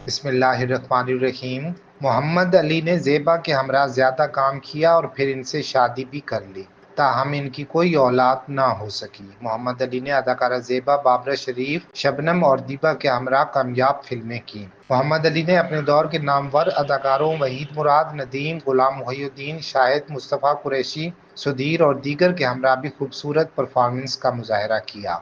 بسم اللہ الرحمن الرحیم۔ محمد علی نے زیبا کے ہمراہ زیادہ کام کیا اور پھر ان سے شادی بھی کر لی، تاہم ان کی کوئی اولاد نہ ہو سکی۔ محمد علی نے اداکارہ زیبا، بابرہ شریف، شبنم اور دیپا کے ہمراہ کامیاب فلمیں کیں۔ محمد علی نے اپنے دور کے نامور اداکاروں وحید مراد، ندیم، غلام محی الدین، شاہد، مصطفیٰ قریشی، سدھیر اور دیگر کے ہمراہ بھی خوبصورت پرفارمنس کا مظاہرہ کیا۔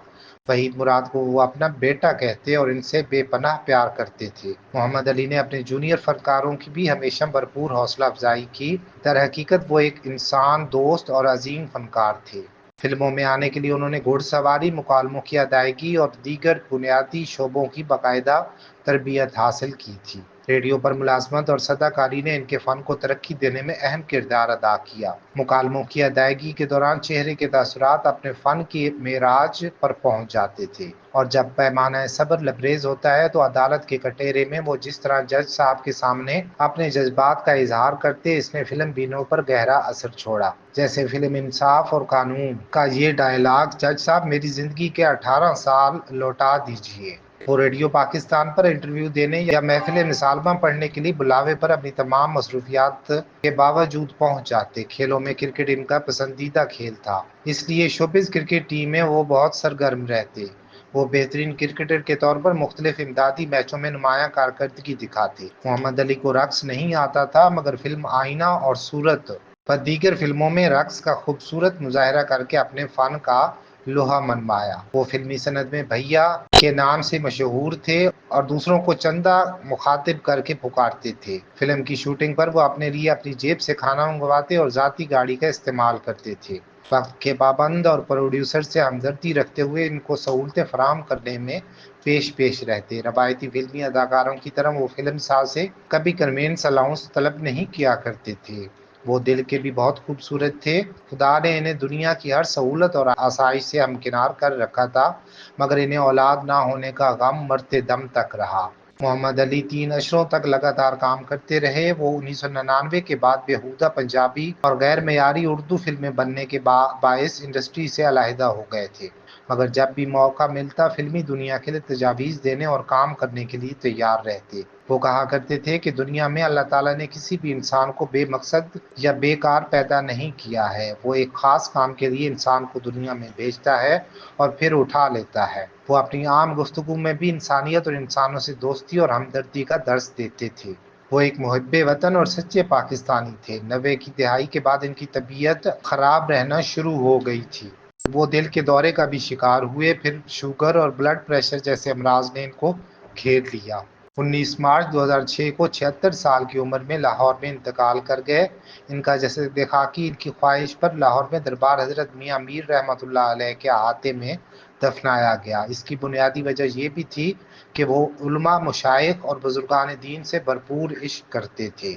وحید مراد کو وہ اپنا بیٹا کہتے اور ان سے بے پناہ پیار کرتے تھے۔ محمد علی نے اپنے جونیئر فنکاروں کی بھی ہمیشہ بھرپور حوصلہ افزائی کی۔ در حقیقت وہ ایک انسان دوست اور عظیم فنکار تھے۔ فلموں میں آنے کے لیے انہوں نے گھوڑ سواری، مکالموں کی ادائیگی اور دیگر بنیادی شعبوں کی باقاعدہ تربیت حاصل کی تھی۔ ریڈیو پر ملازمت اور صداکاری نے ان کے فن کو ترقی دینے میں اہم کردار ادا کیا۔ مکالموں کی ادائیگی کے دوران چہرے کے تاثرات اپنے فن کی معراج پر پہنچ جاتے تھے، اور جب پیمانہ صبر لبریز ہوتا ہے تو عدالت کے کٹہرے میں وہ جس طرح جج صاحب کے سامنے اپنے جذبات کا اظہار کرتے، اس نے فلم بینوں پر گہرا اثر چھوڑا۔ جیسے فلم انصاف اور قانون کا یہ ڈائلاگ، جج صاحب میری زندگی کے 18 سال لوٹا دیجیے۔ وہ ریڈیو پاکستان پر انٹرویو دینے یا محفل مصالحہ پڑھنے کے لیے بلاوے پر اپنی تمام مصروفیات کے باوجود پہنچ جاتے۔ کھیلوں میں کرکٹ ان کا پسندیدہ کھیل تھا، اس لیے شوبز کرکٹ ٹیم میں وہ بہت سرگرم رہتے۔ وہ بہترین کرکٹر کے طور پر مختلف امدادی میچوں میں نمایاں کارکردگی دکھاتے۔ محمد علی کو رقص نہیں آتا تھا، مگر فلم آئینہ اور صورت و دیگر فلموں میں رقص کا خوبصورت مظاہرہ کر کے اپنے فن کا لوہا منوایا۔ وہ فلمی صنعت میں بھیا کے نام سے مشہور تھے اور دوسروں کو چندہ مخاطب کر کے پکارتے تھے۔ فلم کی شوٹنگ پر وہ اپنے لیے اپنی جیب سے کھانا منگواتے اور ذاتی گاڑی کا استعمال کرتے تھے۔ وقت کے پابند اور پروڈیوسر سے ہمدردی رکھتے ہوئے ان کو سہولتیں فراہم کرنے میں پیش رہتے۔ روایتی فلمی اداکاروں کی طرح وہ فلم ساز سے کبھی کنوینس الاؤنس طلب نہیں کیا کرتے تھے۔ وہ دل کے بھی بہت خوبصورت تھے۔ خدا نے انہیں دنیا کی ہر سہولت اور آسائش سے ہمکنار کر رکھا تھا، مگر انہیں اولاد نہ ہونے کا غم مرتے دم تک رہا۔ محمد علی 3 عشروں تک لگاتار کام کرتے رہے۔ وہ 1999 کے بعد بیہودہ پنجابی اور غیر معیاری اردو فلمیں بننے کے باعث انڈسٹری سے علیحدہ ہو گئے تھے، مگر جب بھی موقع ملتا فلمی دنیا کے لیے تجاویز دینے اور کام کرنے کے لیے تیار رہتے۔ وہ کہا کرتے تھے کہ دنیا میں اللہ تعالیٰ نے کسی بھی انسان کو بے مقصد یا بے کار پیدا نہیں کیا ہے۔ وہ ایک خاص کام کے لیے انسان کو دنیا میں بھیجتا ہے اور پھر اٹھا لیتا ہے۔ وہ اپنی عام گفتگو میں بھی انسانیت اور انسانوں سے دوستی اور ہمدردی کا درس دیتے تھے۔ وہ ایک محب وطن اور سچے پاکستانی تھے۔ 90 کی دہائی کے بعد ان کی طبیعت خراب رہنا شروع ہو گئی تھی۔ وہ دل کے دورے کا بھی شکار ہوئے، پھر شوگر اور بلڈ پریشر جیسے امراض نے ان کو گھیر لیا۔ 19 مارچ 2006 کو 76 سال کی عمر میں لاہور میں انتقال کر گئے۔ ان کا جسد خاکی ان کی خواہش پر لاہور میں دربار حضرت میاں میر رحمۃ اللہ علیہ کے احاطے میں دفنایا گیا۔ اس کی بنیادی وجہ یہ بھی تھی کہ وہ علماء، مشائخ اور بزرگان دین سے بھرپور عشق کرتے تھے۔